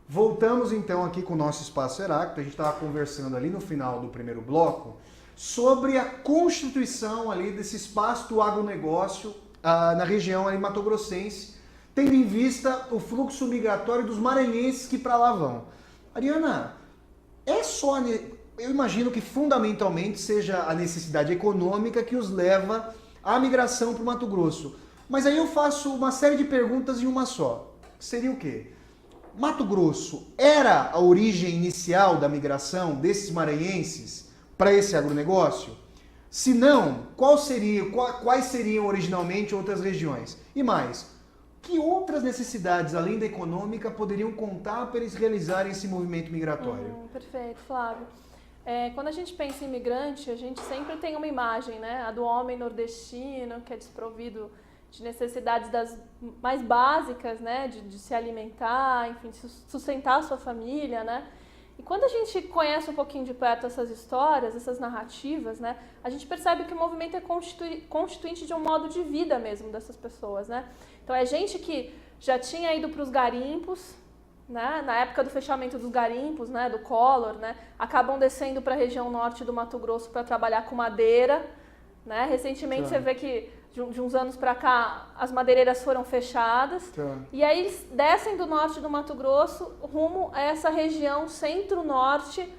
Voltamos então aqui com o nosso Espaço Heráclito. A gente estava conversando ali no final do primeiro bloco sobre a constituição ali desse espaço do agronegócio na região ali mato-grossense, tendo em vista o fluxo migratório dos maranhenses que para lá vão. Ariana, eu imagino que fundamentalmente seja a necessidade econômica que os leva à migração para o Mato Grosso. Mas aí eu faço uma série de perguntas em uma só. Seria o quê? Mato Grosso era a origem inicial da migração desses maranhenses para esse agronegócio? Se não, quais seriam originalmente outras regiões? E mais, que outras necessidades, além da econômica, poderiam contar para eles realizarem esse movimento migratório? Perfeito, Flávio. Quando a gente pensa em imigrante, a gente sempre tem uma imagem, né? A do homem nordestino, que é desprovido de necessidades das mais básicas, né? De se alimentar, enfim, de sustentar a sua família, né? E quando a gente conhece um pouquinho de perto essas histórias, essas narrativas, né? A gente percebe que o movimento é constituinte de um modo de vida mesmo dessas pessoas, né? Então é gente que já tinha ido para os garimpos, né? Na época do fechamento dos garimpos, né? Do Collor, né? Acabam descendo para a região norte do Mato Grosso para trabalhar com madeira, né? Recentemente você vê que de uns anos para cá as madeireiras foram fechadas e aí eles descem do norte do Mato Grosso rumo a essa região centro-norte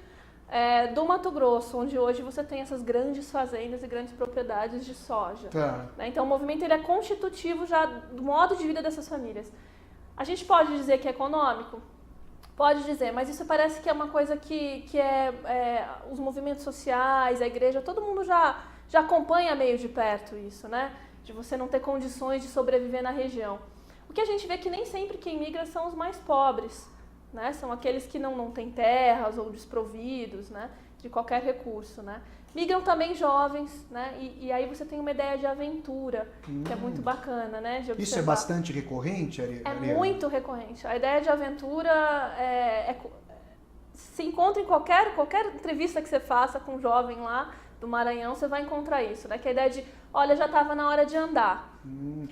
do Mato Grosso, onde hoje você tem essas grandes fazendas e grandes propriedades de soja. Né? Então o movimento ele é constitutivo já do modo de vida dessas famílias. A gente pode dizer que é econômico? Pode dizer, mas isso parece que é uma coisa que os movimentos sociais, a igreja, todo mundo já acompanha meio de perto isso, né? De você não ter condições de sobreviver na região. O que a gente vê é que nem sempre quem migra são os mais pobres, né? São aqueles que não têm terras ou desprovidos, né? De qualquer recurso, né? Migram também jovens, né? E aí você tem uma ideia de aventura, que é muito bacana, né? De observar. Isso é bastante recorrente, Ariana? É muito recorrente. A ideia de aventura se encontra em qualquer entrevista que você faça com um jovem lá do Maranhão, você vai encontrar isso, né? Que é a ideia de, olha, já estava na hora de andar.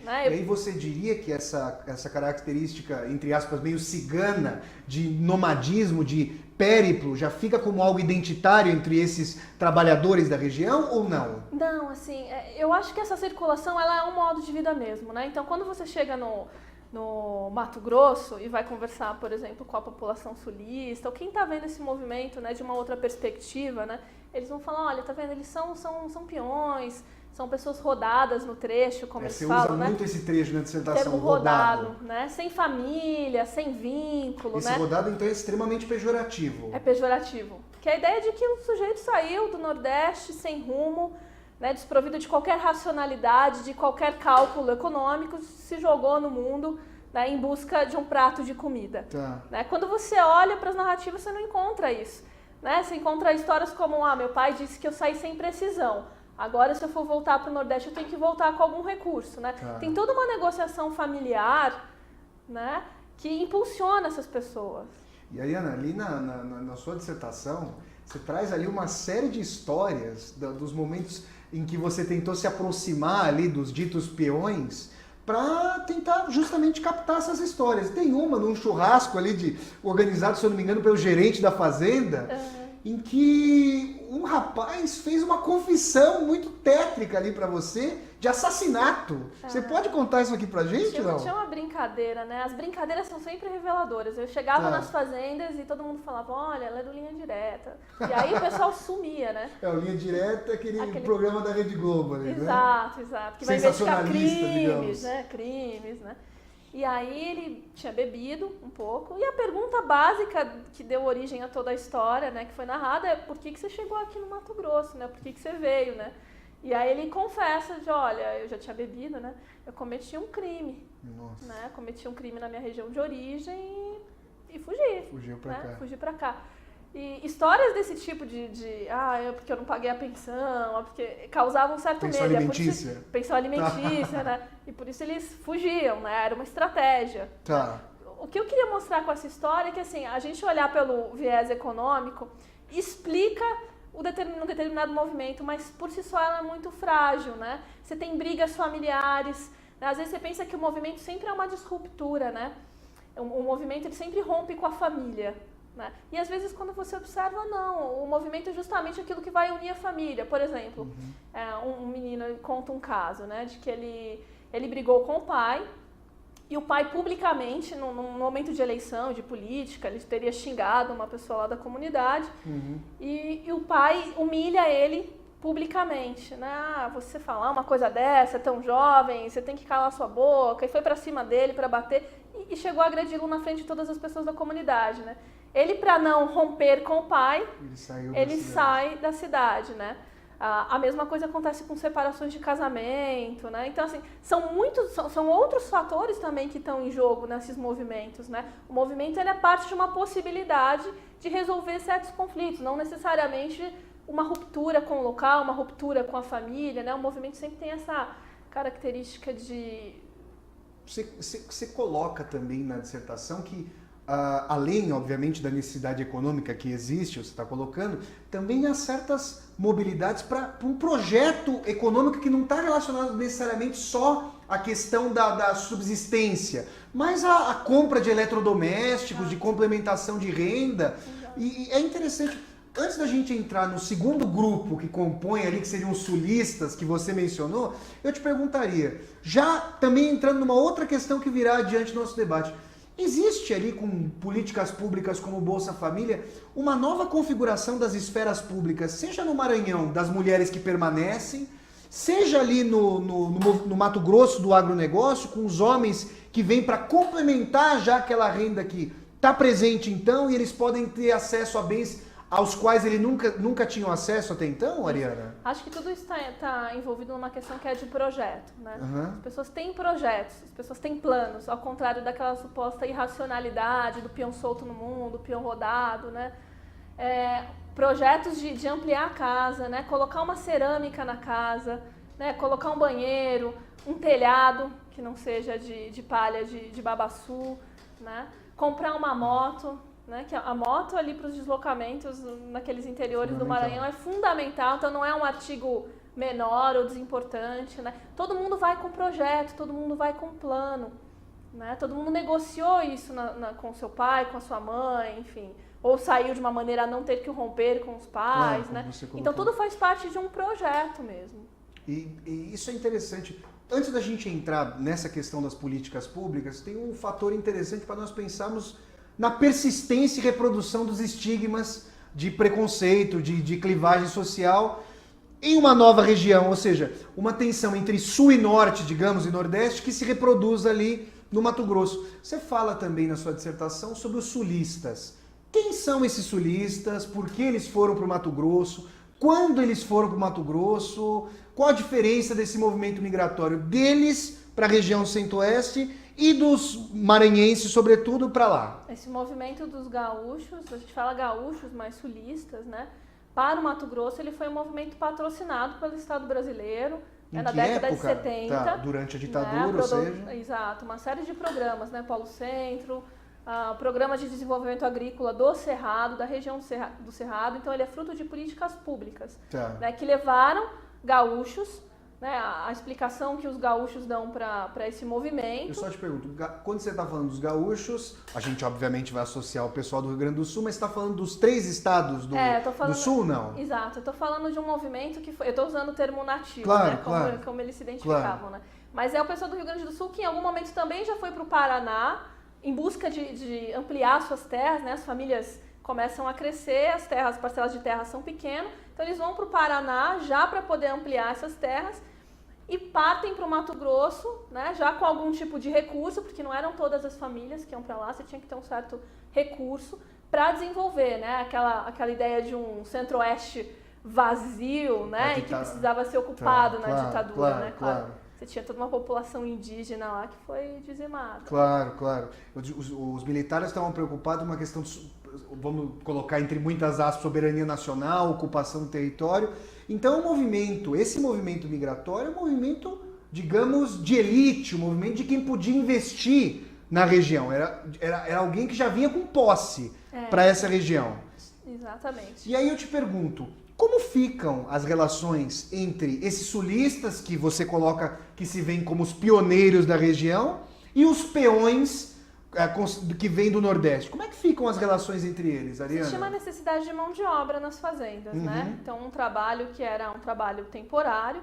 Né? E aí você diria que essa característica, entre aspas, meio cigana, de nomadismo, de périplo, já fica como algo identitário entre esses trabalhadores da região ou não? Não, assim, eu acho que essa circulação ela é um modo de vida mesmo, né? Então, quando você chega no Mato Grosso e vai conversar, por exemplo, com a população sulista, ou quem está vendo esse movimento, né, de uma outra perspectiva, né, eles vão falar, olha, tá vendo, eles são peões, são pessoas rodadas no trecho, como eles falam, né? Você usa muito esse trecho na dissertação, termo rodado, né? Sem família, sem vínculo, esse né? rodado, então, é extremamente pejorativo. É pejorativo. Que é a ideia de que o sujeito saiu do Nordeste sem rumo, né, desprovido de qualquer racionalidade, de qualquer cálculo econômico, se jogou no mundo, né, em busca de um prato de comida. Né? Quando você olha para as narrativas, você não encontra isso. Né? Você encontra histórias como, meu pai disse que eu saí sem precisão. Agora, se eu for voltar para o Nordeste, eu tenho que voltar com algum recurso. Né? Tem toda uma negociação familiar, né, que impulsiona essas pessoas. E aí, Ana, ali na sua dissertação, você traz ali uma série de histórias dos momentos em que você tentou se aproximar ali dos ditos peões para tentar justamente captar essas histórias. Tem uma num churrasco ali organizado, se eu não me engano, pelo gerente da fazenda, em que um rapaz fez uma confissão muito tétrica ali para você de assassinato. Você pode contar isso aqui pra gente, não? Tinha uma brincadeira, né? As brincadeiras são sempre reveladoras. Eu chegava nas fazendas e todo mundo falava, olha, ela é do Linha Direta. E aí o pessoal sumia, né? O Linha Direta é aquele programa da Rede Globo ali, exato, né? Exato. Que vai investigar crimes, digamos. né? Crimes, né? E aí ele tinha bebido um pouco. E a pergunta básica que deu origem a toda a história, né? Que foi narrada é por que você chegou aqui no Mato Grosso, né? Por que você veio, né? E aí ele confessa de, olha, eu já tinha bebido, né? Eu cometi um crime. Nossa. Né? Cometi um crime na minha região de origem e fugi. Fugiu pra cá. Fugi pra cá. E histórias desse tipo porque eu não paguei a pensão, porque causavam um certo pensão medo. Alimentícia. Pensão alimentícia, né? E por isso eles fugiam, né? Era uma estratégia. Tá. O que eu queria mostrar com essa história é que, assim, a gente olhar pelo viés econômico explica um determinado movimento, mas por si só ela é muito frágil, né? Você tem brigas familiares, né? Às vezes você pensa que o movimento sempre é uma disruptura, né? O movimento ele sempre rompe com a família, né? E às vezes quando você observa, não, o movimento é justamente aquilo que vai unir a família. Por exemplo, um menino conta um caso, né, de que ele brigou com o pai, e o pai publicamente, num momento de eleição, de política, ele teria xingado uma pessoa lá da comunidade, e o pai humilha ele publicamente, né? Ah, você falar uma coisa dessa, é tão jovem, você tem que calar sua boca, e foi pra cima dele pra bater, e chegou a agredi-lo na frente de todas as pessoas da comunidade, né? Ele, para não romper com o pai, ele sai da cidade, né? A mesma coisa acontece com separações de casamento, né? Então, assim, são outros fatores também que estão em jogo nesses movimentos, né? O movimento ele é parte de uma possibilidade de resolver certos conflitos, não necessariamente uma ruptura com o local, uma ruptura com a família, né? O movimento sempre tem essa característica de... Você coloca também na dissertação que, além, obviamente, da necessidade econômica que existe, você está colocando, também há certas mobilidades para um projeto econômico que não está relacionado necessariamente só à questão da subsistência, mas a compra de eletrodomésticos, de complementação de renda. E é interessante, antes da gente entrar no segundo grupo que compõe ali, que seriam os sulistas, que você mencionou, eu te perguntaria, já também entrando numa outra questão que virá adiante do nosso debate, existe ali com políticas públicas como o Bolsa Família uma nova configuração das esferas públicas, seja no Maranhão, das mulheres que permanecem, seja ali no Mato Grosso do agronegócio, com os homens que vêm para complementar já aquela renda que está presente então, e eles podem ter acesso a bens aos quais ele nunca tinham acesso até então, Ariana? Acho que tudo isso está envolvido numa questão que é de projeto, né? As pessoas têm projetos, as pessoas têm planos, ao contrário daquela suposta irracionalidade do peão solto no mundo, peão rodado, né? Projetos de ampliar a casa, né? Colocar uma cerâmica na casa, né? Colocar um banheiro, um telhado que não seja de palha de babaçu, né? Comprar uma moto, né, que a moto ali para os deslocamentos naqueles interiores do Maranhão é fundamental, então não é um artigo menor ou desimportante, né? Todo mundo vai com projeto, todo mundo vai com plano, né? Todo mundo negociou isso com seu pai, com a sua mãe, enfim, ou saiu de uma maneira a não ter que romper com os pais, né? Então tudo faz parte de um projeto mesmo. E isso é interessante. Antes da gente entrar nessa questão das políticas públicas, tem um fator interessante para nós pensarmos na persistência e reprodução dos estigmas de preconceito, de clivagem social em uma nova região, ou seja, uma tensão entre sul e norte, digamos, e nordeste, que se reproduz ali no Mato Grosso. Você fala também na sua dissertação sobre os sulistas. Quem são esses sulistas? Por que eles foram para o Mato Grosso? Quando eles foram para o Mato Grosso? Qual a diferença desse movimento migratório deles para a região centro-oeste e dos maranhenses, sobretudo, para lá? Esse movimento dos gaúchos, a gente fala gaúchos, mas sulistas, né? Para o Mato Grosso, ele foi um movimento patrocinado pelo Estado brasileiro, na década de 70. Tá, durante a ditadura, né? Ou seja... Exato, uma série de programas, né? Polo Centro, Programa de Desenvolvimento Agrícola do Cerrado, da região do Cerrado. Então, ele é fruto de políticas públicas, né? Que levaram gaúchos, né, a explicação que os gaúchos dão para esse movimento. Eu só te pergunto, quando você está falando dos gaúchos, a gente obviamente vai associar o pessoal do Rio Grande do Sul, mas você está falando dos 3 estados do Sul, não? Exato, eu estou falando de um movimento que foi, eu estou usando o termo nativo, claro, né, claro, como eles se identificavam, né? Mas é o pessoal do Rio Grande do Sul que em algum momento também já foi para o Paraná em busca de ampliar suas terras, né? As famílias começam a crescer, as parcelas de terra são pequenas, então eles vão para o Paraná já para poder ampliar essas terras e partem para o Mato Grosso, né, já com algum tipo de recurso, porque não eram todas as famílias que iam para lá, você tinha que ter um certo recurso para desenvolver, né, aquela ideia de um centro-oeste vazio, né, e que precisava ser ocupado na ditadura, né, claro. Você tinha toda uma população indígena lá que foi dizimada. Claro. Os militares estavam preocupados com uma questão, vamos colocar entre muitas aspas, soberania nacional, ocupação do território. Então esse movimento migratório é um movimento, digamos, de elite, um movimento de quem podia investir na região. Era alguém que já vinha com posse para essa região. Exatamente. E aí eu te pergunto, como ficam as relações entre esses sulistas, que você coloca que se veem como os pioneiros da região, e os peões que vem do Nordeste. Como é que ficam as relações entre eles, Ariana? Existia uma necessidade de mão de obra nas fazendas, né? Então, um trabalho que era um trabalho temporário.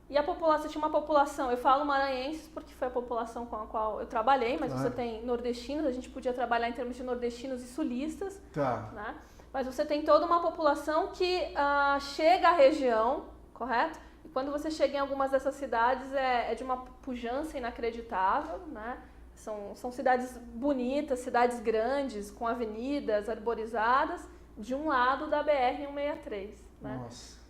E a população, tinha uma população, eu falo maranhenses porque foi a população com a qual eu trabalhei, mas você tem nordestinos, a gente podia trabalhar em termos de nordestinos e sulistas, né? Mas você tem toda uma população que chega à região, correto? E quando você chega em algumas dessas cidades é de uma pujança inacreditável, né? São cidades bonitas, cidades grandes, com avenidas arborizadas, de um lado da BR-163. Né?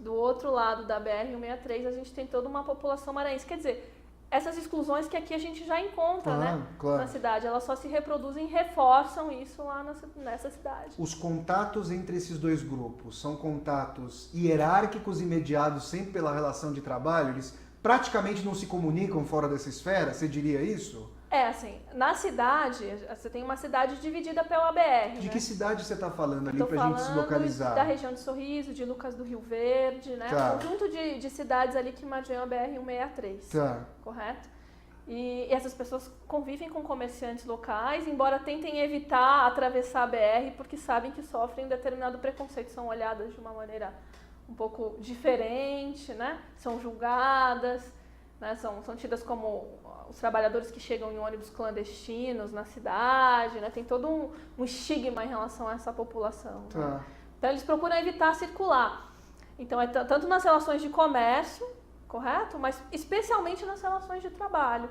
Do outro lado da BR-163 a gente tem toda uma população maranhense. Quer dizer, essas exclusões que aqui a gente já encontra, né? Na cidade, elas só se reproduzem e reforçam isso lá nessa cidade. Os contatos entre esses dois grupos são contatos hierárquicos e mediados sempre pela relação de trabalho? Eles praticamente não se comunicam fora dessa esfera? Você diria isso? Assim, na cidade, você tem uma cidade dividida pela BR. De que cidade você está falando ali pra gente se localizar? Da região de Sorriso, de Lucas do Rio Verde, né? Um conjunto de cidades ali que margeiam a BR-163. Correto? E essas pessoas convivem com comerciantes locais, embora tentem evitar atravessar a BR, porque sabem que sofrem determinado preconceito, são olhadas de uma maneira um pouco diferente, né? São julgadas, né? São tidas como os trabalhadores que chegam em ônibus clandestinos na cidade, né? Tem todo um estigma em relação a essa população. Né? Então eles procuram evitar circular. Então é tanto nas relações de comércio, correto? Mas especialmente nas relações de trabalho.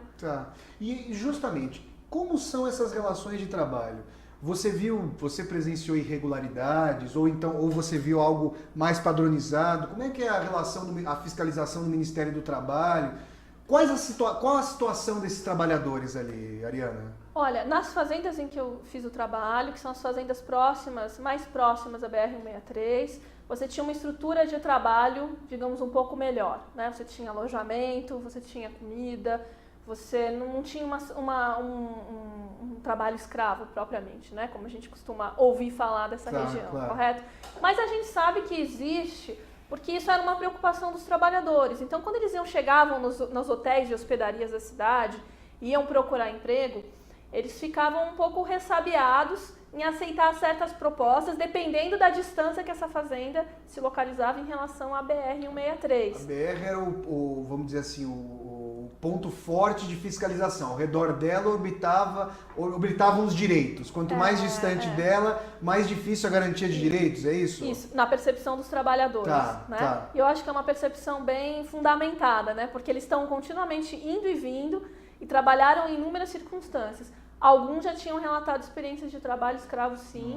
E justamente, como são essas relações de trabalho? Você presenciou irregularidades ou você viu algo mais padronizado? Como é que é a relação, a fiscalização do Ministério do Trabalho? Qual a situação desses trabalhadores ali, Ariana? Olha, nas fazendas em que eu fiz o trabalho, que são as fazendas mais próximas à BR-163, você tinha uma estrutura de trabalho, digamos, um pouco melhor, né? Você tinha alojamento, você tinha comida, você não tinha um trabalho escravo propriamente, né? Como a gente costuma ouvir falar dessa região, correto? Mas a gente sabe que existe, porque isso era uma preocupação dos trabalhadores. Então, quando eles chegavam nos hotéis e hospedarias da cidade, iam procurar emprego, eles ficavam um pouco ressabiados em aceitar certas propostas, dependendo da distância que essa fazenda se localizava em relação à BR-163. A BR era vamos dizer assim, o ponto forte de fiscalização. Ao redor dela orbitavam os direitos. Quanto mais distante dela, mais difícil a garantia de direitos, é isso? Isso, na percepção dos trabalhadores. Né? E eu acho que é uma percepção bem fundamentada, né? Porque eles estão continuamente indo e vindo e trabalharam em inúmeras circunstâncias. Alguns já tinham relatado experiências de trabalho escravo, sim,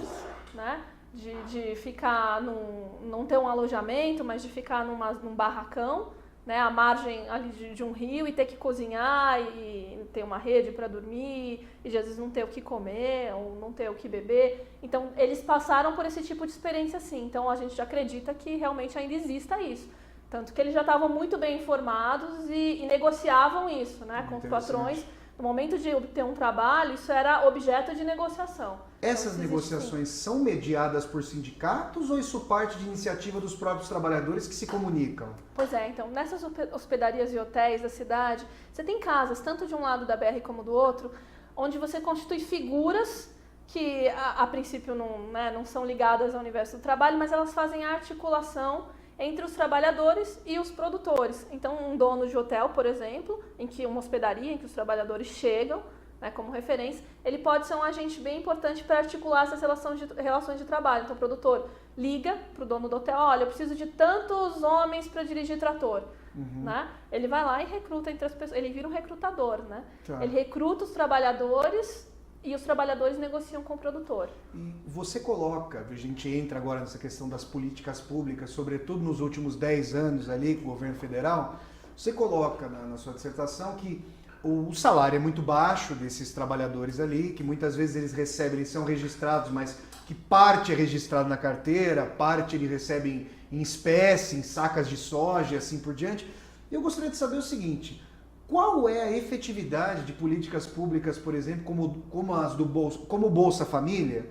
né? De ficar não ter um alojamento, mas de ficar num barracão, né? À margem ali de um rio e ter que cozinhar e ter uma rede para dormir e às vezes não ter o que comer ou não ter o que beber. Então, eles passaram por esse tipo de experiência, sim. Então, a gente acredita que realmente ainda exista isso. Tanto que eles já estavam muito bem informados e negociavam isso, né? Com os patrões. No momento de obter um trabalho, isso era objeto de negociação. Essas negociações são mediadas por sindicatos ou isso parte de iniciativa dos próprios trabalhadores que se comunicam? Pois é, então, nessas hospedarias e hotéis da cidade, você tem casas, tanto de um lado da BR como do outro, onde você constitui figuras que, a princípio, não são ligadas ao universo do trabalho, mas elas fazem a articulação entre os trabalhadores e os produtores. Então, um dono de hotel, por exemplo, uma hospedaria em que os trabalhadores chegam, né, como referência, ele pode ser um agente bem importante para articular essas relações de trabalho. Então, o produtor liga para o dono do hotel, olha, eu preciso de tantos homens para dirigir trator. Né? Ele vai lá e recruta entre as pessoas, ele vira um recrutador, né? Ele recruta os trabalhadores e os trabalhadores negociam com o produtor. E você coloca, a gente entra agora nessa questão das políticas públicas, sobretudo nos últimos 10 anos ali com o governo federal, você coloca na sua dissertação que o salário é muito baixo desses trabalhadores ali, que muitas vezes eles são registrados, mas que parte é registrado na carteira, parte eles recebem em espécie, em sacas de soja e assim por diante. Eu gostaria de saber o seguinte: qual é a efetividade de políticas públicas, por exemplo, como o Bolsa Família,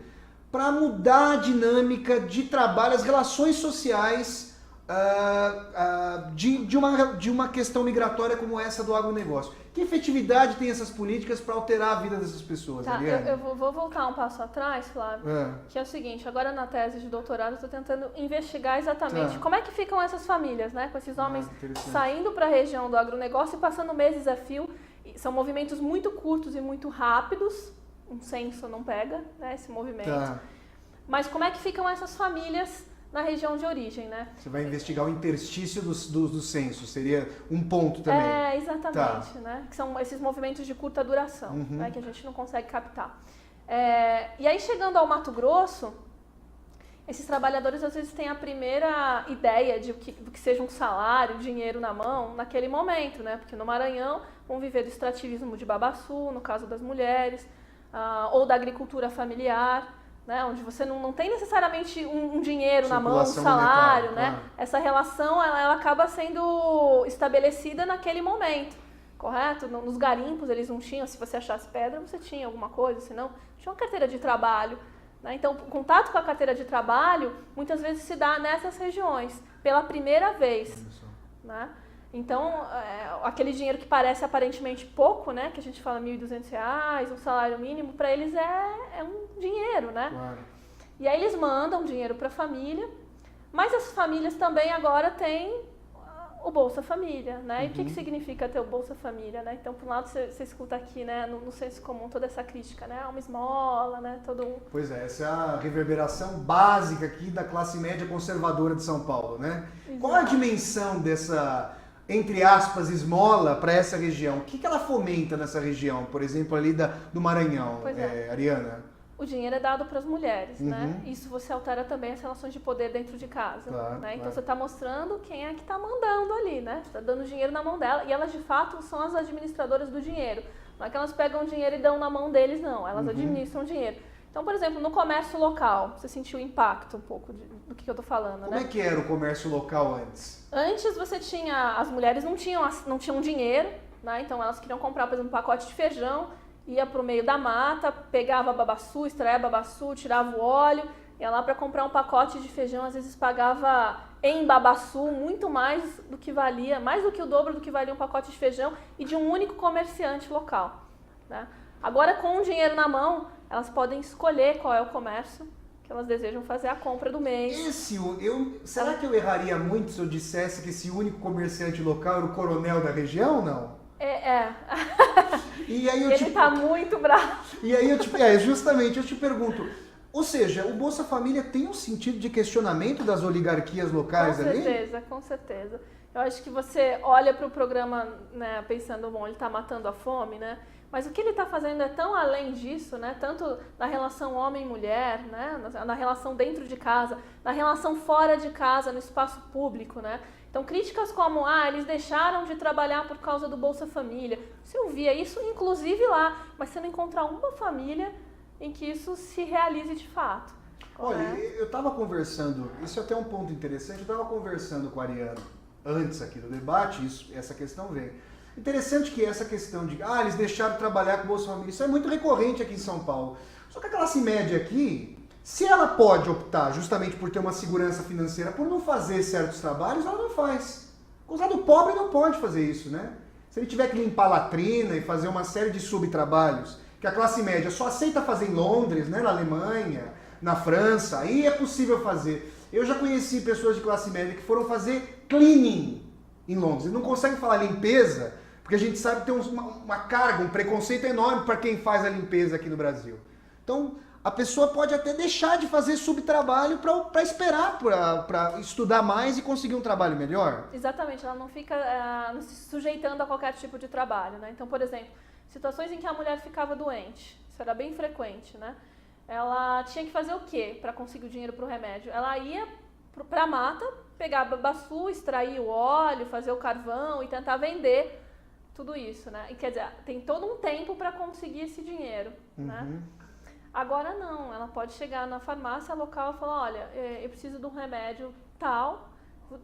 para mudar a dinâmica de trabalho, as relações sociais de uma questão migratória como essa do agronegócio? Que efetividade tem essas políticas para alterar a vida dessas pessoas, Tá, Ariane? eu vou voltar um passo atrás, Flávio, que é o seguinte, agora na tese de doutorado eu estou tentando investigar exatamente como é que ficam essas famílias, né, com esses homens saindo para a região do agronegócio e passando meses a fio. São movimentos muito curtos e muito rápidos, um censo não pega, né, esse movimento. Tá. Mas como é que ficam essas famílias na região de origem, né? Você vai investigar o interstício do censo, seria um ponto também. É, exatamente, né? Que são esses movimentos de curta duração, né? Que a gente não consegue captar. E aí, chegando ao Mato Grosso, esses trabalhadores às vezes têm a primeira ideia do que seja um salário, dinheiro na mão, naquele momento, né? Porque no Maranhão vão viver do extrativismo de babaçu, no caso das mulheres, ou da agricultura familiar, né, onde você não tem necessariamente um dinheiro na mão, um salário, monetária, né? Claro. Essa relação ela acaba sendo estabelecida naquele momento, correto? Nos garimpos eles não tinham, se você achasse pedra, você tinha alguma coisa, senão tinha uma carteira de trabalho, né? Então, o contato com a carteira de trabalho muitas vezes se dá nessas regiões, pela primeira vez, né? Então, aquele dinheiro que parece aparentemente pouco, né, que a gente fala R$1.200, um salário mínimo, para eles é um dinheiro, né? Claro. E aí eles mandam dinheiro para a família, mas as famílias também agora têm o Bolsa Família, né? E o que significa ter o Bolsa Família, né? Então, por um lado, você escuta aqui, né, no senso comum, toda essa crítica, né? Uma esmola, né? Pois é, essa é a reverberação básica aqui da classe média conservadora de São Paulo, né? Exato. Qual a dimensão dessa, entre aspas, esmola para essa região? O que ela fomenta nessa região, por exemplo, ali do Maranhão, Ariana? O dinheiro é dado para as mulheres, né? Isso você altera também as relações de poder dentro de casa, claro, né? Então você está mostrando quem é que está mandando ali, né? Você está dando dinheiro na mão dela e elas de fato são as administradoras do dinheiro. Não é que elas pegam o dinheiro e dão na mão deles, não. Elas administram o dinheiro. Então, por exemplo, no comércio local, você sentiu o impacto um pouco do que eu estou falando, Como é que era o comércio local antes? Antes você tinha, as mulheres não tinham dinheiro, né? Então elas queriam comprar, por exemplo, um pacote de feijão, ia para o meio da mata, pegava babaçu, extraía babaçu, tirava o óleo, ia lá para comprar um pacote de feijão, às vezes pagava em babaçu muito mais do que valia, mais do que o dobro do que valia um pacote de feijão e de um único comerciante local, né? Agora, com o dinheiro na mão, elas podem escolher qual é o comércio que elas desejam fazer a compra do mês. Será que eu erraria muito se eu dissesse que esse único comerciante local era o coronel da região, não? E aí ele tá muito bravo. E aí justamente eu te pergunto, ou seja, o Bolsa Família tem um sentido de questionamento das oligarquias locais ali? Com certeza. Eu acho que você olha para o programa, né, pensando, bom, ele está matando a fome, né? Mas o que ele está fazendo é tão além disso, né? Tanto na relação homem-mulher, né? Na relação dentro de casa, na relação fora de casa, no espaço público, né? Então, críticas como, eles deixaram de trabalhar por causa do Bolsa Família. Você ouvia isso, inclusive lá, mas você não encontra uma família em que isso se realize de fato. Olha, eu estava conversando, isso é até um ponto interessante, eu estava conversando com a Ariana antes aqui do debate, essa questão veio. Interessante que essa questão de, eles deixaram de trabalhar com o Bolsa Família, isso é muito recorrente aqui em São Paulo. Só que a classe média aqui, se ela pode optar justamente por ter uma segurança financeira, por não fazer certos trabalhos, ela não faz. O lado pobre não pode fazer isso, né? Se ele tiver que limpar latrina e fazer uma série de subtrabalhos, que a classe média só aceita fazer em Londres, né, na Alemanha, na França, aí é possível fazer. Eu já conheci pessoas de classe média que foram fazer cleaning em Londres. Eles não conseguem falar limpeza, porque a gente sabe que tem uma carga, um preconceito enorme para quem faz a limpeza aqui no Brasil. Então, a pessoa pode até deixar de fazer subtrabalho para esperar, para estudar mais e conseguir um trabalho melhor. Exatamente, ela não fica se sujeitando a qualquer tipo de trabalho, né? Então, por exemplo, situações em que a mulher ficava doente, isso era bem frequente, né? Ela tinha que fazer o quê para conseguir o dinheiro para o remédio? Ela ia para a mata, pegar babaçu, extrair o óleo, fazer o carvão e tentar vender tudo isso, né? E quer dizer, tem todo um tempo para conseguir esse dinheiro, né? Agora não, ela pode chegar na farmácia local e falar, olha, eu preciso de um remédio tal,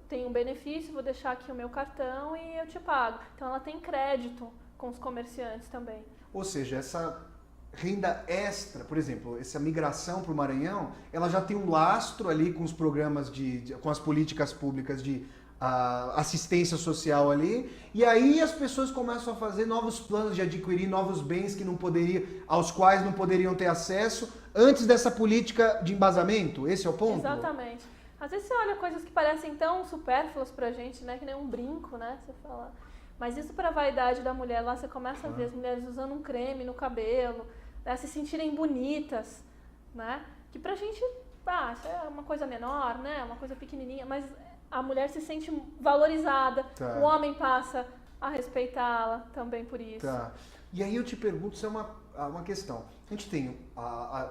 tenho um benefício, vou deixar aqui o meu cartão e eu te pago. Então ela tem crédito com os comerciantes também. Ou seja, essa renda extra, por exemplo, essa migração para o Maranhão, ela já tem um lastro ali com os programas com as políticas públicas de assistência social ali, e aí as pessoas começam a fazer novos planos de adquirir novos bens aos quais não poderiam ter acesso antes dessa política de embasamento. Esse é o ponto? Exatamente. Às vezes você olha coisas que parecem tão supérfluas pra gente, né, que nem um brinco, né, você fala. Mas isso para a vaidade da mulher, lá você começa a ver as mulheres usando um creme no cabelo, né, se sentirem bonitas, né, que pra gente, isso é uma coisa menor, né, uma coisa pequenininha, mas a mulher se sente valorizada, o homem passa a respeitá-la também por isso. Tá. E aí eu te pergunto, isso é uma questão. A gente tem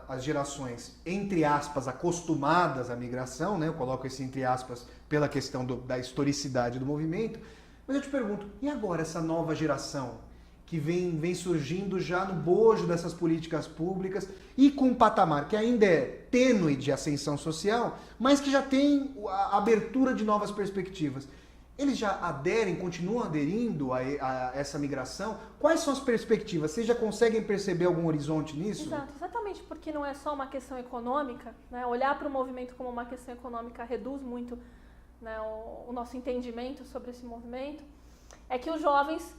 as gerações, entre aspas, acostumadas à migração, né? Eu coloco esse entre aspas pela questão da historicidade do movimento, mas eu te pergunto, e agora essa nova geração que vem surgindo já no bojo dessas políticas públicas e com um patamar que ainda é tênue de ascensão social, mas que já tem a abertura de novas perspectivas. Eles já continuam aderindo a essa migração? Quais são as perspectivas? Vocês já conseguem perceber algum horizonte nisso? Exato, exatamente porque não é só uma questão econômica, né? Olhar para o movimento como uma questão econômica reduz muito, né, o nosso entendimento sobre esse movimento. É que os jovens,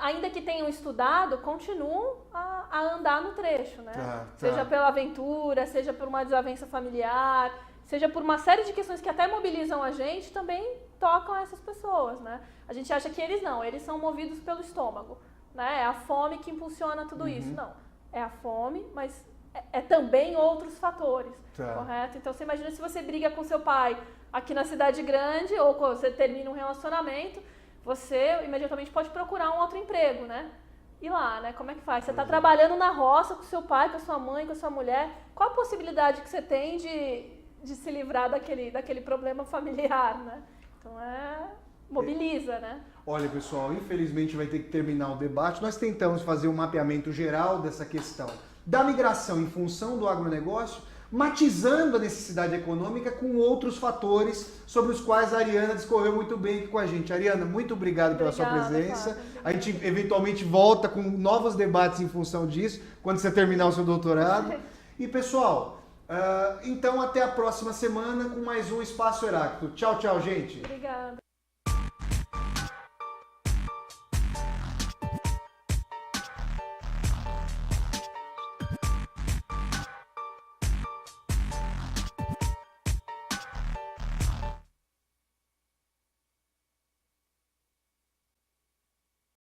ainda que tenham estudado, continuam a andar no trecho, né? Seja pela aventura, seja por uma desavença familiar, seja por uma série de questões que até mobilizam a gente, também tocam essas pessoas, né? A gente acha que eles são movidos pelo estômago, né? É a fome que impulsiona tudo isso. Não, é a fome, mas é também outros fatores, correto? Então você imagina se você briga com seu pai aqui na cidade grande, ou você termina um relacionamento, você imediatamente pode procurar um outro emprego, né? E lá, né? Como é que faz? Você está trabalhando na roça com seu pai, com a sua mãe, com a sua mulher. Qual a possibilidade que você tem de se livrar daquele problema familiar, né? Então mobiliza, né? Olha, pessoal, infelizmente vai ter que terminar o debate. Nós tentamos fazer um mapeamento geral dessa questão da migração em função do agronegócio, matizando a necessidade econômica com outros fatores sobre os quais a Ariana discorreu muito bem aqui com a gente. Ariana, muito obrigado pela sua presença. Flávia. A gente eventualmente volta com novos debates em função disso, quando você terminar o seu doutorado. E pessoal, então até a próxima semana com mais um Espaço Heráclito. Tchau, tchau, gente. Obrigada.